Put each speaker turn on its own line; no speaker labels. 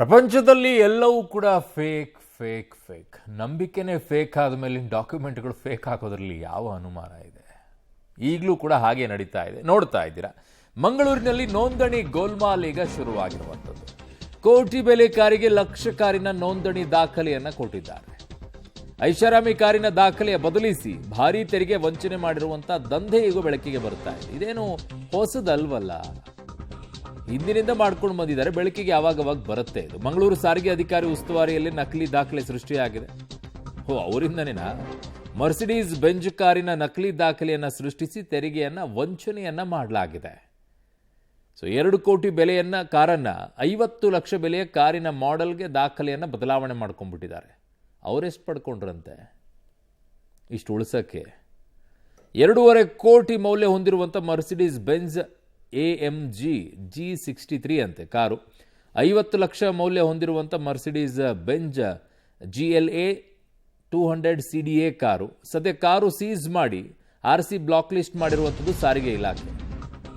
ಪ್ರಪಂಚದಲ್ಲಿ ಎಲ್ಲವೂ ಕೂಡ ಫೇಕ್ ಫೇಕ್ ಫೇಕ್. ನಂಬಿಕೆನೇ ಫೇಕ್ ಆದಮೇಲೆ ಡಾಕ್ಯುಮೆಂಟ್ಗಳು ಫೇಕ್ ಹಾಕೋದ್ರಲ್ಲಿ ಯಾವ ಅನುಮಾನ ಇದೆ? ಈಗಲೂ ಕೂಡ ಹಾಗೆ ನಡೀತಾ ಇದೆ, ನೋಡ್ತಾ ಇದ್ದೀರಾ. ಮಂಗಳೂರಿನಲ್ಲಿ ನೋಂದಣಿ ಗೋಲ್ಮಾಲ್ ಈಗ ಶುರುವಾಗಿರುವಂಥದ್ದು. ಕೋಟಿ ಬೆಲೆ ಕಾರಿಗೆ ಲಕ್ಷ ಕಾರಿನ ನೋಂದಣಿ ದಾಖಲೆಯನ್ನು ಕೊಟ್ಟಿದ್ದಾರೆ. ಐಷಾರಾಮಿ ಕಾರಿನ ದಾಖಲೆಯ ಬದಲಿಸಿ ಭಾರೀ ತೆರಿಗೆ ವಂಚನೆ ಮಾಡಿರುವಂಥ ದಂಧೆ ಈಗ ಬೆಳಕಿಗೆ ಬರ್ತಾ ಇದೆ. ಇದೇನು ಹೊಸದಲ್ವಲ್ಲ, ಹಿಂದಿನಿಂದ ಮಾಡ್ಕೊಂಡು ಬಂದಿದ್ದಾರೆ. ಬೆಳಕಿಗೆ ಯಾವಾಗವಾಗ ಬರುತ್ತೆ ಇದು. ಮಂಗಳೂರು ಸಾರಿಗೆ ಅಧಿಕಾರಿ ಉಸ್ತುವಾರಿಯಲ್ಲಿ ನಕಲಿ ದಾಖಲೆ ಸೃಷ್ಟಿಯಾಗಿದೆ. ಅವರಿಂದನೇನಾ? ಮರ್ಸಿಡೀಸ್ ಬೆಂಜ್ ಕಾರಿನ ನಕಲಿ ದಾಖಲೆಯನ್ನು ಸೃಷ್ಟಿಸಿ ತೆರಿಗೆಯನ್ನ ವಂಚನೆಯನ್ನ ಮಾಡಲಾಗಿದೆ. 2 ಕೋಟಿ ಬೆಲೆಯನ್ನ ಕಾರನ್ನ 50 ಲಕ್ಷ ಬೆಲೆಯ ಕಾರಿನ ಮಾಡೆಲ್ಗೆ ದಾಖಲೆಯನ್ನ ಬದಲಾವಣೆ ಮಾಡ್ಕೊಂಡ್ಬಿಟ್ಟಿದ್ದಾರೆ. ಅವರೆಷ್ಟು ಪಡ್ಕೊಂಡ್ರಂತೆ ಇಷ್ಟು ಉಳಿಸಕ್ಕೆ? 2.5 ಕೋಟಿ ಮೌಲ್ಯ ಹೊಂದಿರುವಂಥ ಮರ್ಸಿಡೀಸ್ ಬೆಂಜ್ AMG G63 ಅಂತೆ ಕಾರು, 50 ಲಕ್ಷ ಮೌಲ್ಯ ಹೊಂದಿರುವಂಥ Mercedes Benz GLA 200 CDA car. ಸದ್ಯ ಕಾರು ಸೀಸ್ ಮಾಡಿ RC ಬ್ಲಾಕ್ ಲಿಸ್ಟ್ ಮಾಡಿರುವಂಥದ್ದು ಸಾರಿಗೆ ಇಲಾಖೆ.